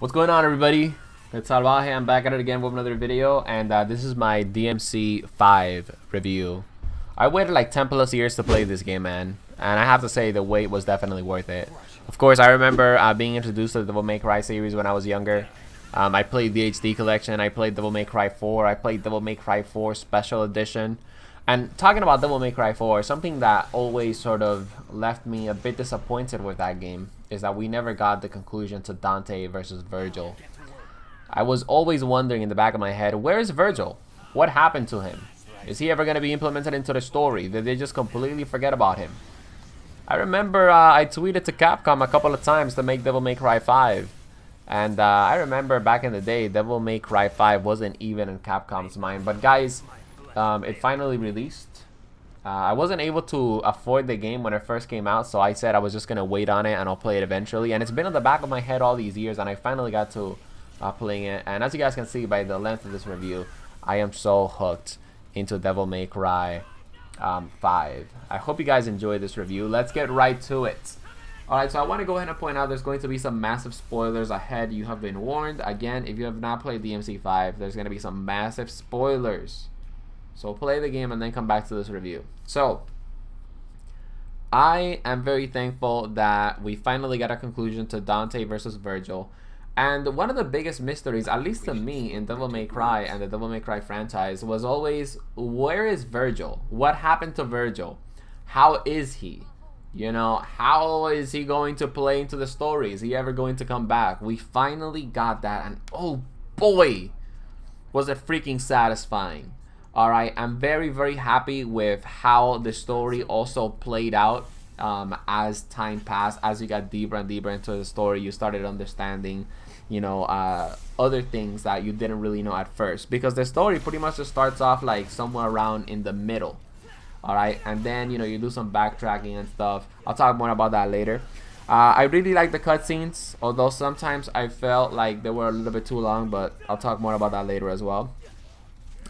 What's going on, everybody? It's Salvaje. I'm back at it again with another video, and this is my DMC 5 review. I waited like 10 plus years to play this game, man, and I have to say the wait was definitely worth it. Of course, I remember being introduced to the Devil May Cry series when I was younger. I played the HD collection, I played Devil May Cry 4, I played Devil May Cry 4 Special Edition. And talking about Devil May Cry 4, something that always sort of left me a bit disappointed with that game is that we never got the conclusion to Dante versus Virgil. I was always wondering in the back of my head, where is Virgil? What happened to him? Is he ever going to be implemented into the story? Did they just completely forget about him? I remember I tweeted to Capcom a couple of times to make Devil May Cry 5. And I remember back in the day, Devil May Cry 5 wasn't even in Capcom's mind. But guys, it finally released. I wasn't able to afford the game when it first came out, so I said I was just going to wait on it and I'll play it eventually. And it's been on the back of my head all these years, and I finally got to playing it. And as you guys can see by the length of this review, I am so hooked into Devil May Cry 5. I hope you guys enjoyed this review. Let's get right to it. Alright, so I want to go ahead and point out there's going to be some massive spoilers ahead. You have been warned. Again, if you have not played DMC 5, there's going to be some massive spoilers. So play the game and then come back to this review. So, I am very thankful that we finally got a conclusion to Dante versus Virgil. And one of the biggest mysteries, at least to me, in Devil May Cry and the Devil May Cry franchise was always, where is Virgil? What happened to Virgil? How is he? You know, how is he going to play into the story? Is he ever going to come back? We finally got that, and oh boy, was it freaking satisfying. Alright, I'm very, very happy with how the story also played out as time passed. As you got deeper and deeper into the story, you started understanding, you know, other things that you didn't really know at first. Because the story pretty much just starts off like somewhere around in the middle. Alright, and then, you know, you do some backtracking and stuff. I'll talk more about that later. I really like the cutscenes, although sometimes I felt like they were a little bit too long, but I'll talk more about that later as well.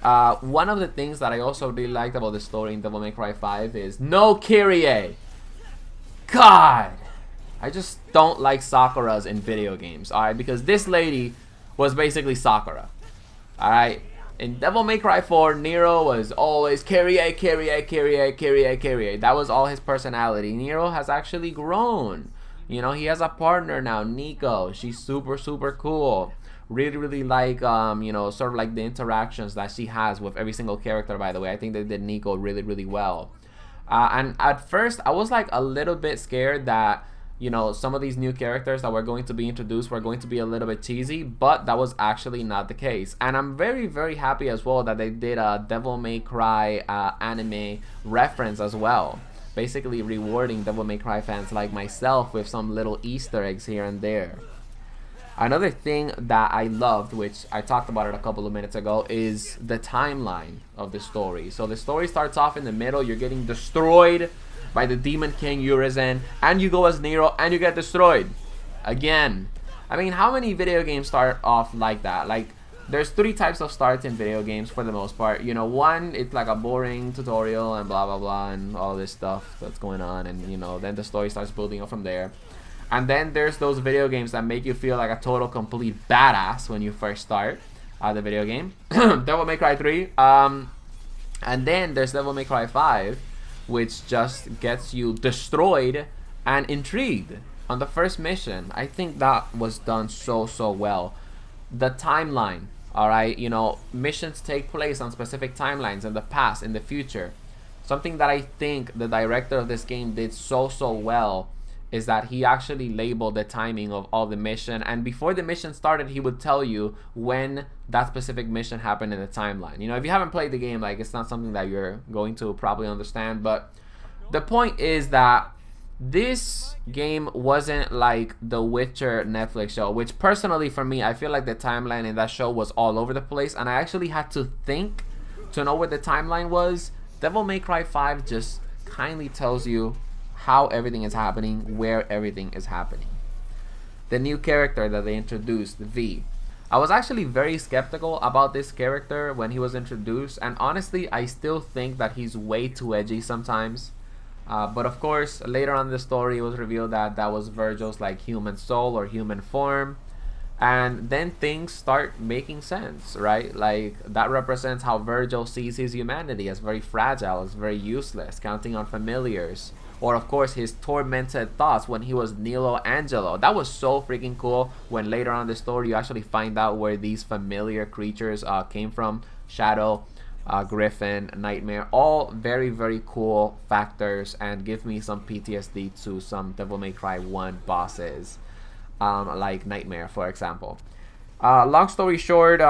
One of the things that I also really liked about the story in Devil May Cry 5 is no Kyrie. God, I just don't like Sakura's in video games, alright, because this lady was basically Sakura. Alright, in Devil May Cry 4, Nero was always Kyrie, Kyrie, Kyrie, Kyrie, Kyrie. That was all his personality. Nero has actually grown. You know, he has a partner now, Nico. She's super, super cool. Really like you know, sort of like the interactions that she has with every single character. By the way, I think they did Nico really well. And at first I was like a little bit scared that, you know, some of these new characters that were going to be introduced were going to be a little bit cheesy, but that was actually not the case. And I'm very happy as well that they did a Devil May Cry anime reference as well, basically rewarding Devil May Cry fans like myself with some little Easter eggs here and there. Another thing that I loved, which I talked about it a couple of minutes ago, is the timeline of the story. So the story starts off in the middle. You're getting destroyed by the Demon King Urizen, and you go as Nero and you get destroyed again. I mean, how many video games start off like that? Like, there's 3 types of starts in video games for the most part. You know, one, it's like a boring tutorial and blah blah blah and all this stuff that's going on, and you know, then the story starts building up from there. And then there's those video games that make you feel like a total complete badass when you first start the video game. Devil May Cry 3. And then there's Devil May Cry 5, which just gets you destroyed and intrigued on the first mission. I think that was done so well. The timeline, alright, you know, missions take place on specific timelines in the past, in the future. Something that I think the director of this game did so well is that he actually labeled the timing of all the mission, and before the mission started he would tell you when that specific mission happened in the timeline. You know, if you haven't played the game, like, it's not something that you're going to probably understand, but the point is that this game wasn't like the Witcher Netflix show, which personally for me, I feel like the timeline in that show was all over the place, and I actually had to think to know where the timeline was. Devil May Cry 5 just kindly tells you how everything is happening, where everything is happening. The new character that they introduced, V. I was actually very skeptical about this character when he was introduced, and honestly, I still think that he's way too edgy sometimes. But of course, later on in the story, it was revealed that that was Virgil's like human soul or human form. And then things start making sense, right? Like, that represents how Virgil sees his humanity as very fragile, as very useless, counting on familiars. Or, of course, his tormented thoughts when he was Nilo Angelo. That was so freaking cool when later on in the story you actually find out where these familiar creatures came from. Shadow, Griffin, Nightmare, all very, very cool factors, and give me some PTSD to some Devil May Cry 1 bosses. Like Nightmare, for example. Long story short,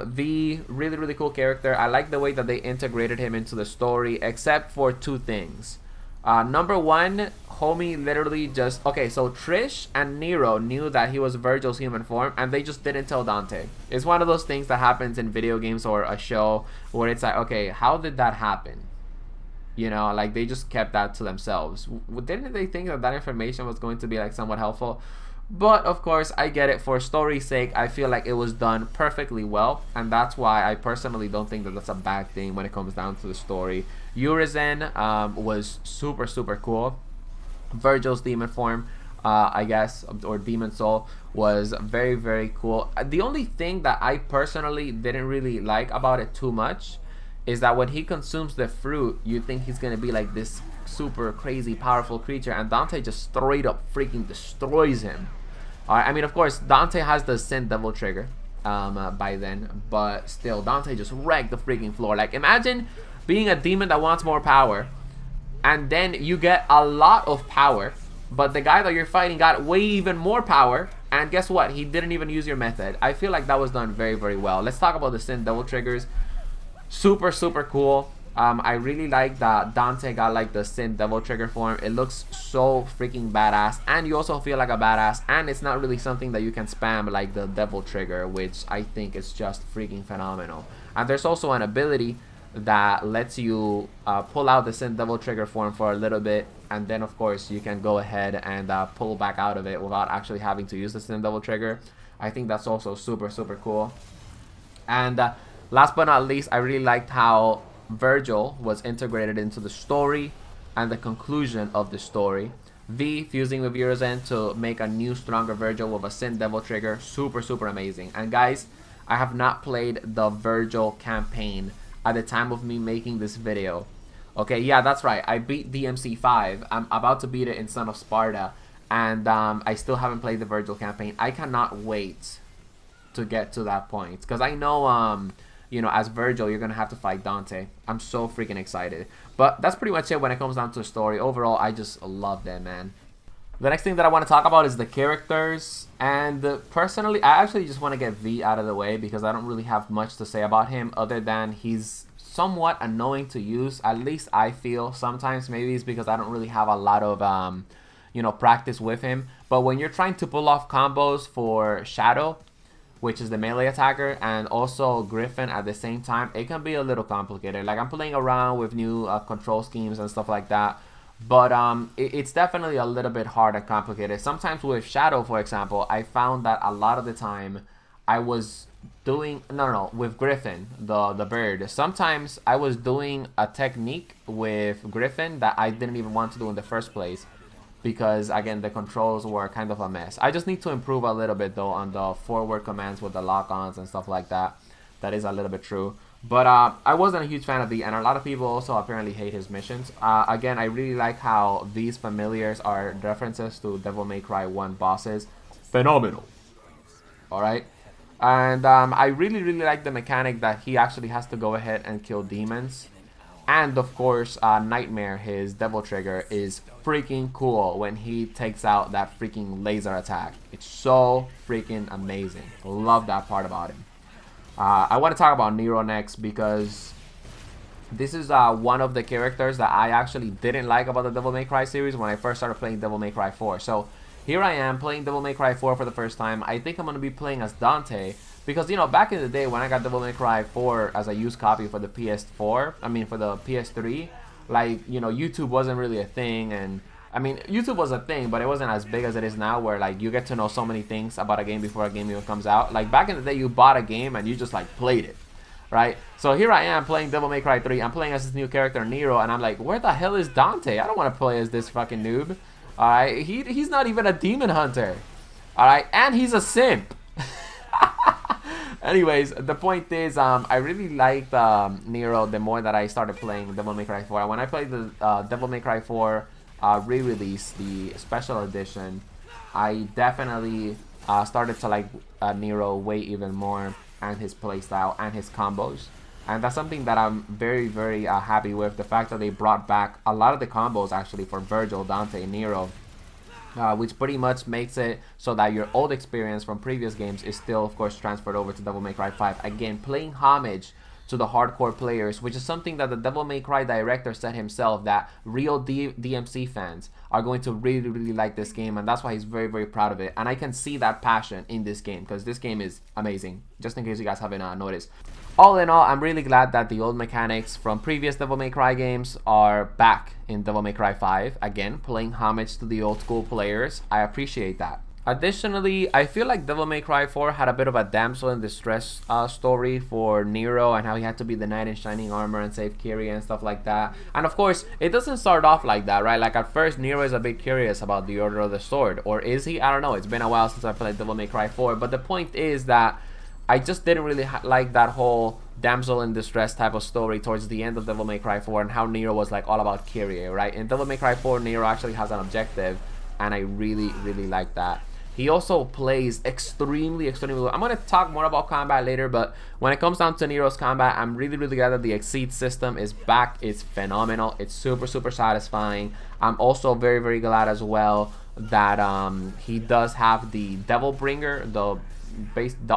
V, really, really cool character. I like the way that they integrated him into the story, except for two things. Number one, homie literally just... Okay, so Trish and Nero knew that he was Virgil's human form, and they just didn't tell Dante. It's one of those things that happens in video games or a show where it's like, okay, how did that happen? You know, like, they just kept that to themselves. Didn't they think that that information was going to be, like, somewhat helpful? But, of course, I get it. For story's sake, I feel like it was done perfectly well. And that's why I personally don't think that that's a bad thing when it comes down to the story. Urizen was super, super cool. Virgil's demon form, I guess, or demon soul, was very, very cool. The only thing that I personally didn't really like about it too much is that when he consumes the fruit, you think he's going to be like this super crazy powerful creature, and Dante just straight up freaking destroys him. Alright, I mean, of course, Dante has the Sin Devil trigger by then, but still, Dante just wrecked the freaking floor. Like, imagine being a demon that wants more power, and then you get a lot of power, but the guy that you're fighting got way even more power, and guess what? He didn't even use your method. I feel like that was done very, very well. Let's talk about the Sin Devil triggers. Super, super cool. I really like that Dante got like the Sin Devil trigger form. It looks so freaking badass, and you also feel like a badass, and it's not really something that you can spam like the Devil trigger, which I think is just freaking phenomenal. And there's also an ability that lets you pull out the Sin Devil trigger form for a little bit, and then of course you can go ahead and pull back out of it without actually having to use the Sin Devil trigger. I think that's also super, super cool. And last but not least, I really liked how Virgil was integrated into the story and the conclusion of the story. V fusing with Urizen to make a new, stronger Virgil with a Sin Devil trigger. Super, super amazing. And guys, I have not played the Virgil campaign at the time of me making this video. Okay, yeah, that's right. I beat DMC5. I'm about to beat it in Son of Sparta. And I still haven't played the Virgil campaign. I cannot wait to get to that point, because I know you know, as Virgil, you're gonna have to fight Dante. I'm so freaking excited. But that's pretty much it when it comes down to the story. Overall, I just love that, man. The next thing that I want to talk about is the characters. And personally, I actually just want to get V out of the way, because I don't really have much to say about him other than he's somewhat annoying to use. At least I feel sometimes. Maybe it's because I don't really have a lot of you know, practice with him. But when you're trying to pull off combos for Shadow, which is the melee attacker, and also Griffin at the same time, it can be a little complicated. Like, I'm playing around with new control schemes and stuff like that, but it's definitely a little bit hard and complicated. Sometimes with Shadow, for example, I found that a lot of the time I was doing, with Griffin, the bird, sometimes I was doing a technique with Griffin that I didn't even want to do in the first place, because again, the controls were kind of a mess. I just need to improve a little bit though on the forward commands with the lock-ons and stuff like that. That is a little bit true. But I wasn't a huge fan of V, and a lot of people also apparently hate his missions. Again, I really like how these familiars are references to Devil May Cry 1 bosses. Phenomenal. Alright? And I really, really like the mechanic that he actually has to go ahead and kill demons. And of course, Nightmare, his Devil trigger, is freaking cool when he takes out that freaking laser attack. It's so freaking amazing. Love that part about him. I want to talk about Nero next, because this is one of the characters that I actually didn't like about the Devil May Cry series when I first started playing Devil May Cry 4. So here I am playing Devil May Cry 4 for the first time. I think I'm going to be playing as Dante, because, you know, back in the day when I got Devil May Cry 4 as a used copy for the PS4, I mean for the PS3, like, you know, YouTube wasn't really a thing. And I mean, YouTube was a thing, but it wasn't as big as it is now, where like you get to know so many things about a game before a game even comes out. Like back in the day, you bought a game and you just like played it, right? So here I am playing Devil May Cry 3. I'm playing as this new character, Nero, and I'm like, where the hell is Dante? I don't want to play as this fucking noob. Alright, he's not even a demon hunter. Alright, and he's a simp. Anyways, the point is, I really liked Nero the more that I started playing Devil May Cry 4. And when I played the Devil May Cry 4 re-release, the special edition, I definitely started to like Nero way even more, and his playstyle and his combos. And that's something that I'm very, very happy with. The fact that they brought back a lot of the combos actually for Virgil, Dante, and Nero. Which pretty much makes it so that your old experience from previous games is still, of course, transferred over to Devil May Cry 5. Again, playing homage to the hardcore players, which is something that the Devil May Cry director said himself, that real DMC fans are going to really, really like this game, and that's why he's very, very proud of it. And I can see that passion in this game, because this game is amazing, just in case you guys haven't noticed. All in all, I'm really glad that the old mechanics from previous Devil May Cry games are back in Devil May Cry 5. Again, playing homage to the old school players. I appreciate that. Additionally, I feel like Devil May Cry 4 had a bit of a damsel in distress story for Nero, and how he had to be the knight in shining armor and save Kyrie and stuff like that. And of course, it doesn't start off like that, right? Like at first, Nero is a bit curious about the Order of the Sword. Or is he? I don't know. It's been a while since I played Devil May Cry 4. But the point is that I just didn't really like that whole damsel in distress type of story towards the end of Devil May Cry 4, and how Nero was like all about Kyrie, right? In Devil May Cry 4, Nero actually has an objective, and I really, really like that. He also plays extremely, extremely well. I'm going to talk more about combat later, but when it comes down to Nero's combat, I'm really, really glad that the Exceed system is back. It's phenomenal. It's super, super satisfying. I'm also very, very glad as well that he does have the Devil Bringer, the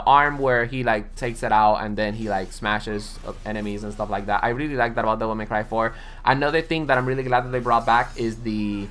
arm where he like takes it out and then he like smashes enemies and stuff like that. I really like that about Devil May Cry 4. Another thing that I'm really glad that they brought back is the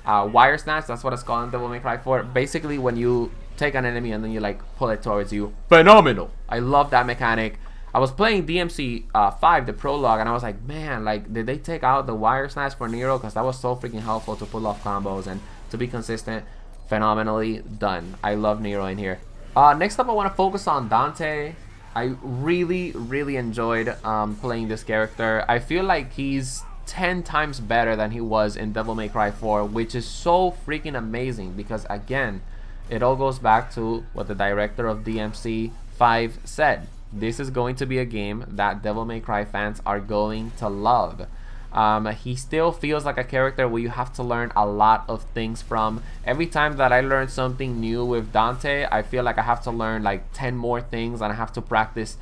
wire snatch. That's what it's called in Devil May Cry 4. Basically, when you take an enemy and then you like pull it towards you. Phenomenal. I love that mechanic. I was playing DMC 5, the prologue, and I was like, man, like, did they take out the wire snatch for Nero? Because that was so freaking helpful to pull off combos and to be consistent. Phenomenally done. I love Nero in here. Next up, I want to focus on Dante. I really, really enjoyed playing this character. I feel like he's 10 times better than he was in Devil May Cry 4, which is so freaking amazing because, again, it all goes back to what the director of DMC 5 said. This is going to be a game that Devil May Cry fans are going to love. He still feels like a character where you have to learn a lot of things from. Every time that I learn something new with Dante, I feel like I have to learn like 10 more things, and I have to practice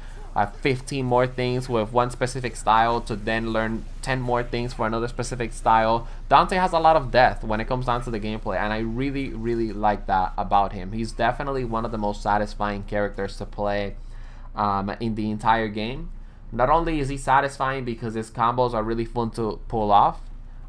15 more things with one specific style to then learn 10 more things for another specific style. Dante has a lot of depth when it comes down to the gameplay, and I really, really like that about him. He's definitely one of the most satisfying characters to play in the entire game. Not only is he satisfying because his combos are really fun to pull off,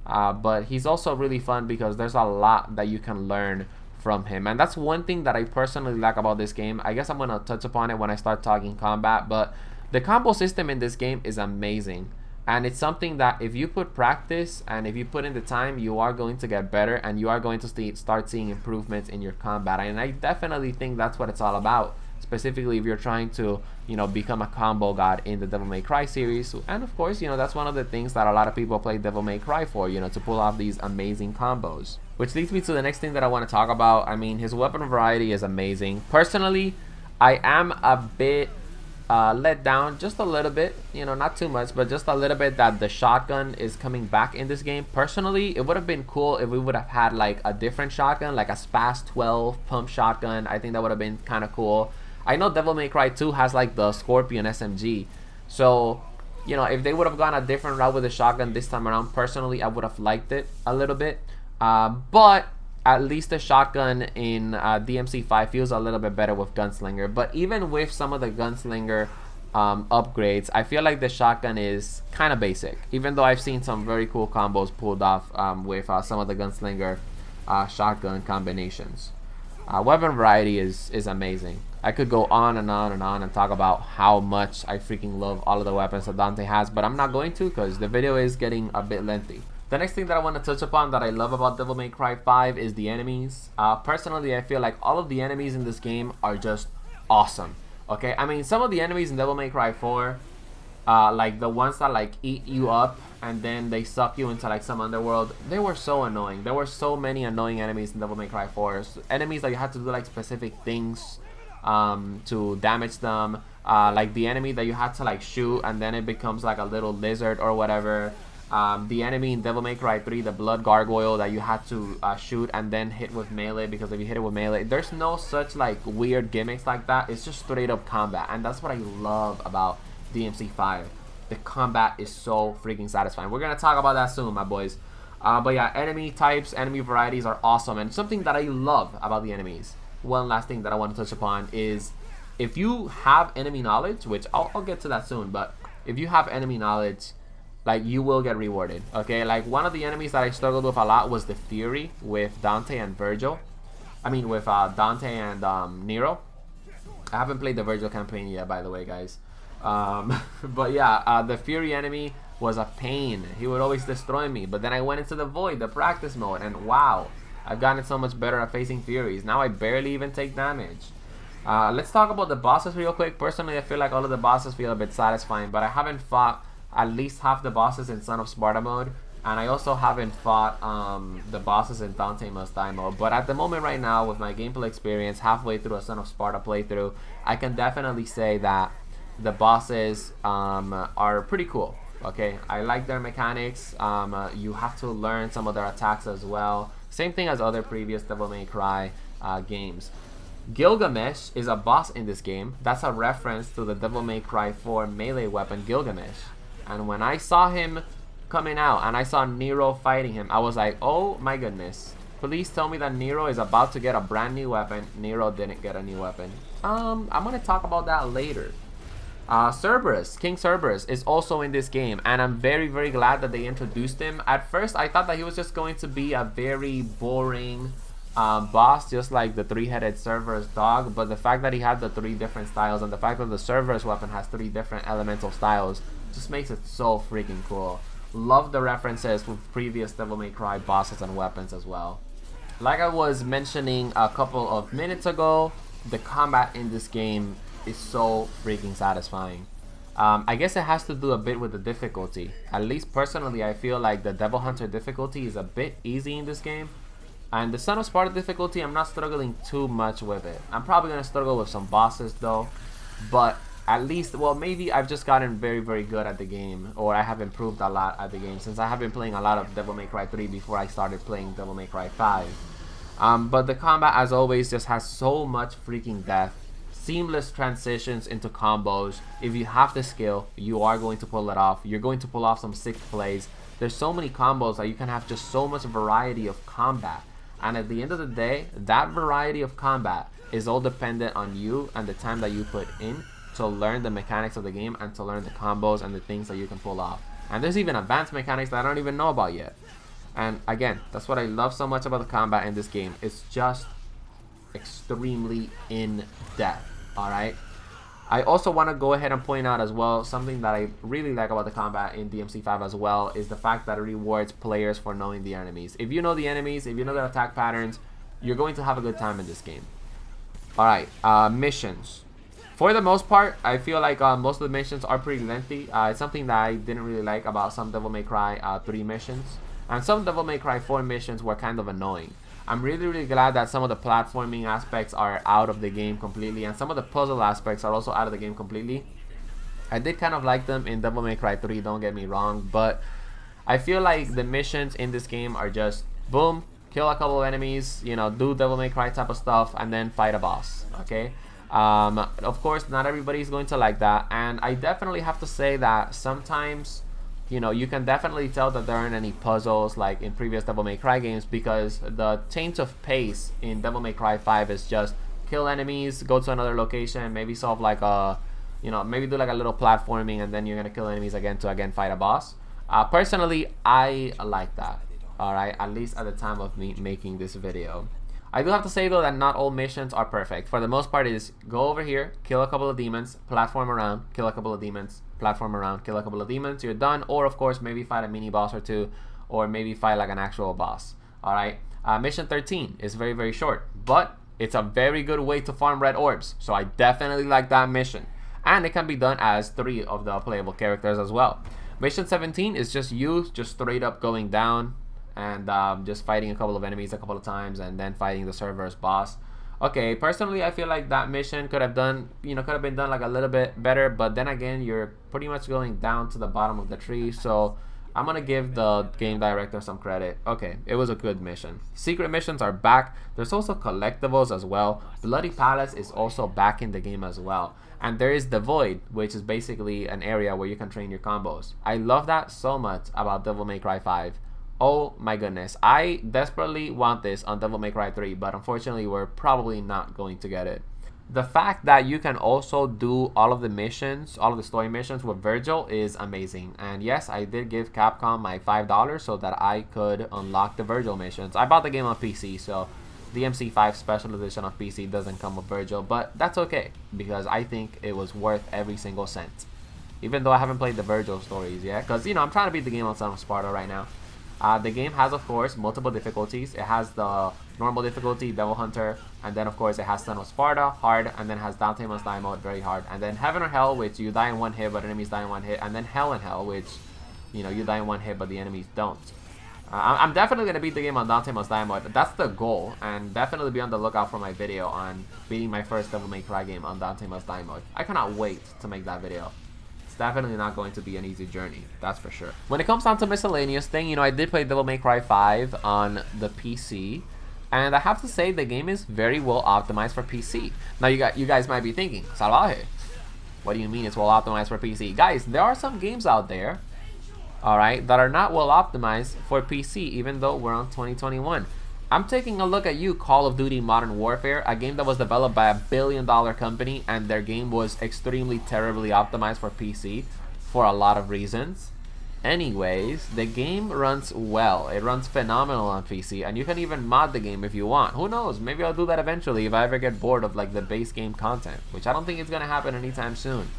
but he's also really fun because there's a lot that you can learn from him. And that's one thing that I personally like about this game. I guess I'm going to touch upon it when I start talking combat, but the combo system in this game is amazing. And it's something that if you put practice and if you put in the time, you are going to get better, and you are going to start seeing improvements in your combat. And I definitely think that's what it's all about. Specifically if you're trying to, you know, become a combo god in the Devil May Cry series. And of course, you know, that's one of the things that a lot of people play Devil May Cry for, you know, to pull off these amazing combos. Which leads me to the next thing that I want to talk about. I mean, his weapon variety is amazing. Personally, I am a bit let down, just a little bit, you know, not too much, but just a little bit, that the shotgun is coming back in this game. Personally, it would have been cool if we would have had like a different shotgun, like a SPAS 12 pump shotgun. I think that would have been kind of cool. I know Devil May Cry 2 has like the Scorpion SMG, so, you know, if they would have gone a different route with the shotgun this time around, personally, I would have liked it a little bit. But at least the shotgun in DMC 5 feels a little bit better with Gunslinger. But even with some of the Gunslinger upgrades, I feel like the shotgun is kind of basic, even though I've seen some very cool combos pulled off with some of the Gunslinger shotgun combinations. Weapon variety is amazing. I could go on and on and on and talk about how much I freaking love all of the weapons that Dante has, but I'm not going to because the video is getting a bit lengthy. The next thing that I want to touch upon that I love about Devil May Cry 5 is the enemies. Personally, I feel like all of the enemies in this game are just awesome. Okay, I mean, some of the enemies in Devil May Cry 4, like the ones that like eat you up and then they suck you into like some underworld, they were so annoying. There were so many annoying enemies in Devil May Cry 4. Enemies that you had to do like specific things to damage them. like the enemy that you had to like shoot and then it becomes like a little lizard or whatever. The enemy in Devil May Cry 3, the blood gargoyle that you had to shoot and then hit with melee, because if you hit it with melee, there's no such like weird gimmicks like that. It's just straight up combat, and that's what I love about DMC5. The combat is so freaking satisfying. We're gonna talk about that soon, my boys. But yeah, enemy types, enemy varieties are awesome, and something that I love about the enemies. One last thing that I want to touch upon is if you have enemy knowledge, which I'll get to that soon, but if you have enemy knowledge, like, you will get rewarded, okay? Like, one of the enemies that I struggled with a lot was the Fury with Dante and Virgil. I mean, with Dante and Nero. I haven't played the Virgil campaign yet, by the way, guys. But yeah, the Fury enemy was a pain. He would always destroy me. But then I went into the Void, the practice mode, and wow, I've gotten so much better at facing Furies. Now I barely even take damage. Let's talk about the bosses real quick. Personally, I feel like all of the bosses feel a bit satisfying, but I haven't fought at least half the bosses in Son of Sparta mode, and I also haven't fought the bosses in Dante Must Die mode. But at the moment right now, with my gameplay experience halfway through a Son of Sparta playthrough, I can definitely say that the bosses are pretty cool. Okay, I like their mechanics. You have to learn some of their attacks as well. Same thing as other previous Devil May Cry games. Gilgamesh is a boss in this game. That's a reference to the Devil May Cry 4 melee weapon Gilgamesh. And when I saw him coming out and I saw Nero fighting him, I was like, oh my goodness. Please tell me that Nero is about to get a brand new weapon. Nero didn't get a new weapon. I'm going to talk about that later. Cerberus, King Cerberus is also in this game, and I'm very, very glad that they introduced him. At first, I thought that he was just going to be a very boring boss, just like the three-headed Cerberus dog, but the fact that he had the 3 different styles and the fact that the Cerberus weapon has 3 different elemental styles just makes it so freaking cool. Love the references with previous Devil May Cry bosses and weapons as well. Like I was mentioning a couple of minutes ago, the combat in this game is so freaking satisfying. I guess it has to do a bit with the difficulty. At least personally, I feel like the Devil Hunter difficulty is a bit easy in this game. And the Son of Sparta difficulty, I'm not struggling too much with it. I'm probably going to struggle with some bosses though. But at least, well, maybe I've just gotten very, very good at the game, or I have improved a lot at the game, since I have been playing a lot of Devil May Cry 3 before I started playing Devil May Cry 5. But the combat, as always, just has so much freaking depth. Seamless transitions into combos. If you have the skill, you are going to pull it off. You're going to pull off some sick plays. There's so many combos that you can have just so much variety of combat. And at the end of the day, that variety of combat is all dependent on you and the time that you put in to learn the mechanics of the game and to learn the combos and the things that you can pull off. And there's even advanced mechanics that I don't even know about yet. And again, that's what I love so much about the combat in this game. It's just extremely in-depth, alright? I also want to go ahead and point out as well, something that I really like about the combat in DMC5 as well, is the fact that it rewards players for knowing the enemies. If you know the enemies, if you know their attack patterns, you're going to have a good time in this game. Alright, missions. For the most part, I feel like most of the missions are pretty lengthy. It's something that I didn't really like about some Devil May Cry 3 missions. And some Devil May Cry 4 missions were kind of annoying. I'm really, really glad that some of the platforming aspects are out of the game completely, and some of the puzzle aspects are also out of the game completely. I did kind of like them in Devil May Cry 3, don't get me wrong, but I feel like the missions in this game are just boom, kill a couple of enemies, you know, do Devil May Cry type of stuff, and then fight a boss, okay? Of course, not everybody is going to like that, and I definitely have to say that sometimes, you know, you can definitely tell that there aren't any puzzles like in previous Devil May Cry games, because the change of pace in Devil May Cry 5 is just kill enemies, go to another location, maybe solve like a, you know, maybe do like a little platforming, and then you're gonna kill enemies again to again fight a boss. Personally, I like that, alright, at least at the time of me making this video. I do have to say though that not all missions are perfect. For the most part, it is go over here, kill a couple of demons, platform around, kill a couple of demons, platform around, kill a couple of demons, you're done. Or of course, maybe fight a mini boss or two, or maybe fight like an actual boss. Alright, mission 13 is very, very short, but it's a very good way to farm red orbs. So I definitely like that mission. And it can be done as 3 of the playable characters as well. Mission 17 is just you, just straight up going down and just fighting a couple of enemies a couple of times, and then fighting the Cerberus boss. Okay, personally, I feel like that mission could have done, could have been done like a little bit better. But then again, you're pretty much going down to the bottom of the tree, so I'm gonna give the game director some credit. Okay, it was a good mission. Secret missions are back. There's also collectibles as well. Bloody Palace is also back in the game as well. And there is the Void, which is basically an area where you can train your combos. I love that so much about Devil May Cry 5. Oh my goodness. I desperately want this on Devil May Cry 3, but unfortunately we're probably not going to get it. The fact that you can also do all of the missions, all of the story missions with Virgil is amazing. And yes, I did give Capcom my $5 so that I could unlock the Virgil missions. I bought the game on PC, so the MC5 Special Edition on PC doesn't come with Virgil, but that's okay because I think it was worth every single cent. Even though I haven't played the Virgil stories yet, because, I'm trying to beat the game on Son of Sparta right now. The game has, of course, multiple difficulties. It has the normal difficulty, Devil Hunter, and then, of course, it has Son of Sparta, hard, and then has Dante Must Die mode, very hard. And then Heaven or Hell, which you die in one hit, but enemies die in one hit. And then Hell and Hell, which, you die in one hit, but the enemies don't. I'm definitely going to beat the game on Dante Must Die mode. That's the goal, and definitely be on the lookout for my video on beating my first Devil May Cry game on Dante Must Die mode. I cannot wait to make that video. It's definitely not going to be an easy journey, that's for sure. When it comes down to miscellaneous thing, I did play Devil May Cry 5 on the PC, and I have to say the game is very well optimized for PC. Now you guys might be thinking, Salvaje, what do you mean it's well optimized for PC? Guys, there are some games out there, alright, that are not well optimized for PC, even though we're on 2021. I'm taking a look at you, Call of Duty Modern Warfare, a game that was developed by a billion-dollar company, and their game was extremely terribly optimized for PC for a lot of reasons. Anyways, the game runs well. It runs phenomenal on PC, and you can even mod the game if you want. Who knows? Maybe I'll do that eventually if I ever get bored of like the base game content, which I don't think is going to happen anytime soon.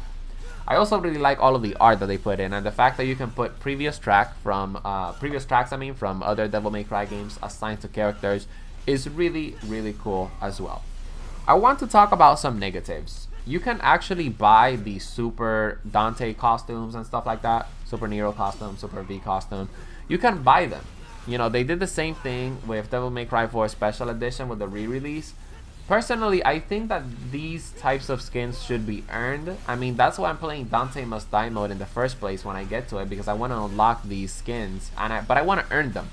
I also really like all of the art that they put in, and the fact that you can put previous tracks from other Devil May Cry games assigned to characters is really, really cool as well. I want to talk about some negatives. You can actually buy the Super Dante costumes and stuff like that, Super Nero costume, Super V costume. You can buy them. They did the same thing with Devil May Cry 4 Special Edition with the re-release. Personally, I think that these types of skins should be earned. I mean, that's why I'm playing Dante Must Die mode in the first place when I get to it, because I want to unlock these skins, but I want to earn them,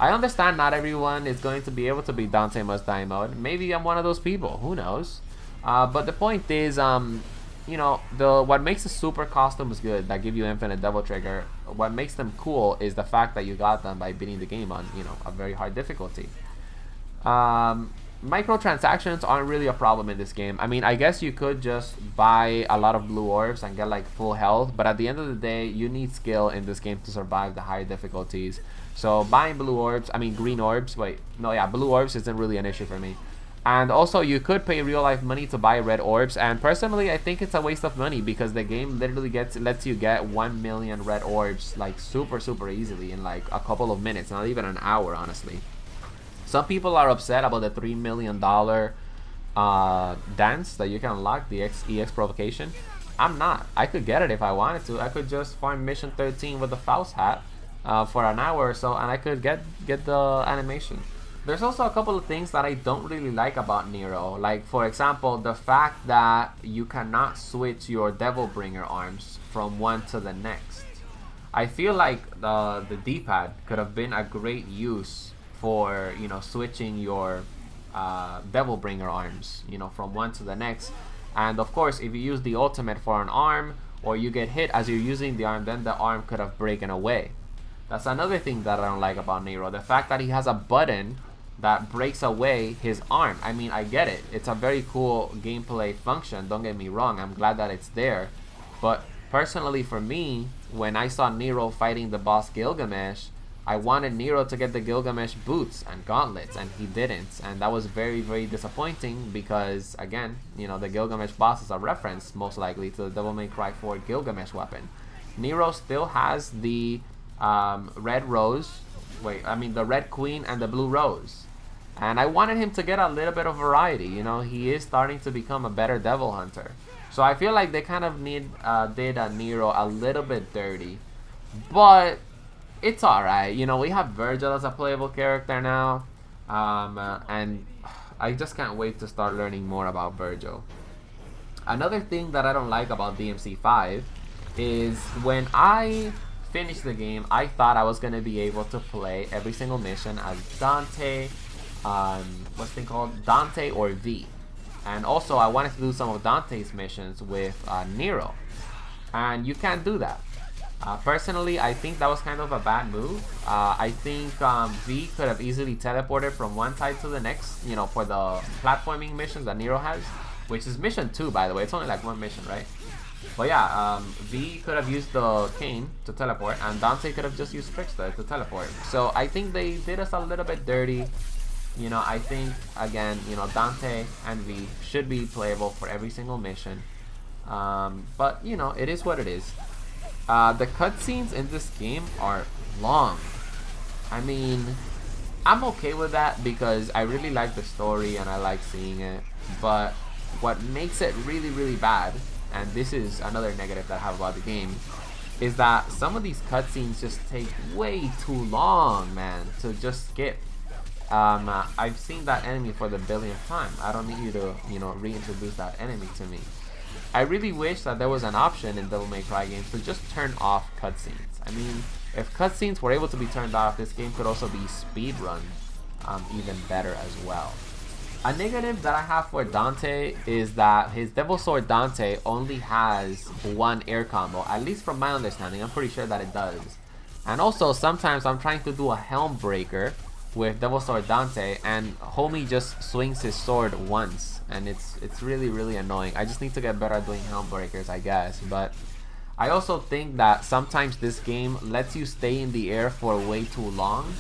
I understand not everyone is going to be able to be Dante Must Die mode. Maybe I'm one of those people, who knows? But the point is, what makes the super costumes good, that give you infinite double trigger, what makes them cool is the fact that you got them by beating the game on, a very hard difficulty. Microtransactions aren't really a problem in this game. I mean, I guess you could just buy a lot of blue orbs and get like full health, but at the end of the day, you need skill in this game to survive the higher difficulties. So buying blue orbs, green orbs, blue orbs isn't really an issue for me. And also, you could pay real life money to buy red orbs, and personally, I think it's a waste of money because the game literally lets you get 1 million red orbs like super easily in like a couple of minutes, not even an hour, honestly. Some people are upset about the $3 million dance that you can unlock, the EX provocation. I'm not. I could get it if I wanted to. I could just farm mission 13 with the Faust hat for an hour or so, and I could get the animation. There's also a couple of things that I don't really like about Nero. Like, for example, the fact that you cannot switch your Devil Bringer arms from one to the next. I feel like the D-pad could have been a great use for switching your Devil Bringer arms from one to the next. And of course, if you use the ultimate for an arm, or you get hit as you're using the arm, then the arm could have broken away. That's another thing that I don't like about Nero, the fact that he has a button that breaks away his arm. I mean, I get it, it's a very cool gameplay function, don't get me wrong, I'm glad that it's there, but personally for me, when I saw Nero fighting the boss Gilgamesh, I wanted Nero to get the Gilgamesh boots and gauntlets, and he didn't. And that was very disappointing because, again, the Gilgamesh boss is a reference, most likely, to the Devil May Cry 4 Gilgamesh weapon. Nero still has the red rose, the red queen and the blue rose. And I wanted him to get a little bit of variety. He is starting to become a better devil hunter. So I feel like they kind of did Nero a little bit dirty. But it's alright, we have Virgil as a playable character now, and I just can't wait to start learning more about Virgil. Another thing that I don't like about DMC5 is when I finished the game, I thought I was going to be able to play every single mission as Dante, what's the thing called? Dante or V. And also I wanted to do some of Dante's missions with Nero. And you can't do that. Personally, I think that was kind of a bad move. I think V could have easily teleported from one side to the next, you know, for the platforming missions that Nero has, which is mission 2, by the way. It's only like one mission, right? But yeah, V could have used the cane to teleport, and Dante could have just used Trickster to teleport. So I think they did us a little bit dirty. You know, I think, again, you know, Dante and V should be playable for every single mission. But, you know, it is what it is. The cutscenes in this game are long. I mean, I'm okay with that because I really like the story and I like seeing it. But what makes it really, really bad, and this is another negative that I have about the game, is that some of these cutscenes just take way too long, man, to just skip. I've seen that enemy for the billionth time. I don't need you to, you know, reintroduce that enemy to me. I really wish that there was an option in Devil May Cry games to just turn off cutscenes. I mean, if cutscenes were able to be turned off, this game could also be speedrun even better as well. A negative that I have for Dante is that his Devil Sword Dante only has one air combo, at least from my understanding. I'm pretty sure that it does. And also, sometimes I'm trying to do a Helm Breaker with Devil Sword Dante, and homie just swings his sword once, and it's really, really annoying. I just need to get better at doing Helm Breakers, I guess. But I also think that sometimes this game lets you stay in the air for way too long,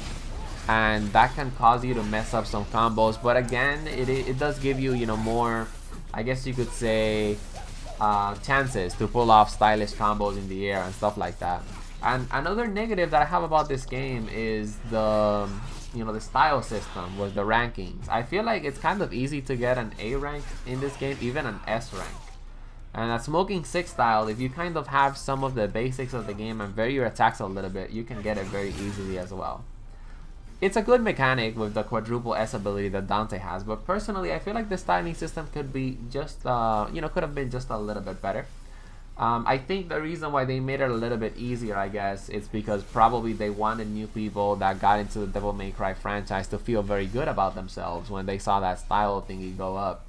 and that can cause you to mess up some combos. But again, it does give you, you know, more, I guess you could say, chances to pull off stylish combos in the air and stuff like that. And another negative that I have about this game is the, you know, the style system with the rankings. I feel like it's kind of easy to get an A rank in this game, even an S rank. And at Smoking 6 style, if you kind of have some of the basics of the game and vary your attacks a little bit, you can get it very easily as well. It's a good mechanic with the quadruple S ability that Dante has, but personally I feel like the styling system could be just, you know, could have been just a little bit better. I think the reason why they made it a little bit easier, I guess, is because probably they wanted new people that got into the Devil May Cry franchise to feel very good about themselves when they saw that style thingy go up.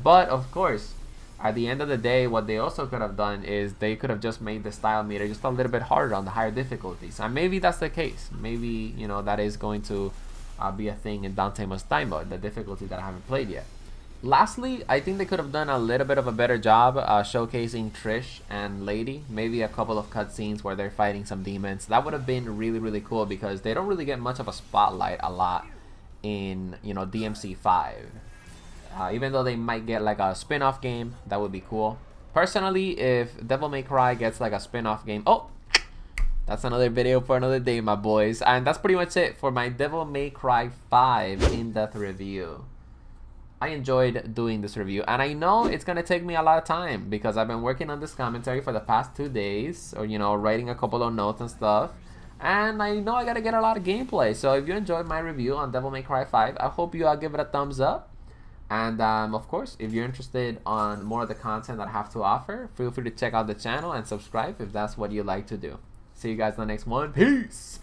But of course, at the end of the day, what they also could have done is they could have just made the style meter just a little bit harder on the higher difficulties. And maybe that's the case. Maybe, you know, that is going to be a thing in Dante Must Die Mode, the difficulty that I haven't played yet. Lastly, I think they could have done a little bit of a better job showcasing Trish and Lady. Maybe a couple of cutscenes where they're fighting some demons. That would have been really, really cool because they don't really get much of a spotlight a lot in, you know, DMC5. Even though they might get like a spin-off game, that would be cool. Personally, if Devil May Cry gets like a spin-off game... Oh! That's another video for another day, my boys. And that's pretty much it for my Devil May Cry 5 in-depth review. I enjoyed doing this review, and I know it's gonna take me a lot of time because I've been working on this commentary for the past 2 days, or, you know, writing a couple of notes and stuff, and I know I gotta get a lot of gameplay. So if you enjoyed my review on Devil May Cry 5, I hope you give it a thumbs up, and of course, if you're interested on more of the content that I have to offer, feel free to check out the channel and subscribe if that's what you like to do. See you guys in the next one. Peace.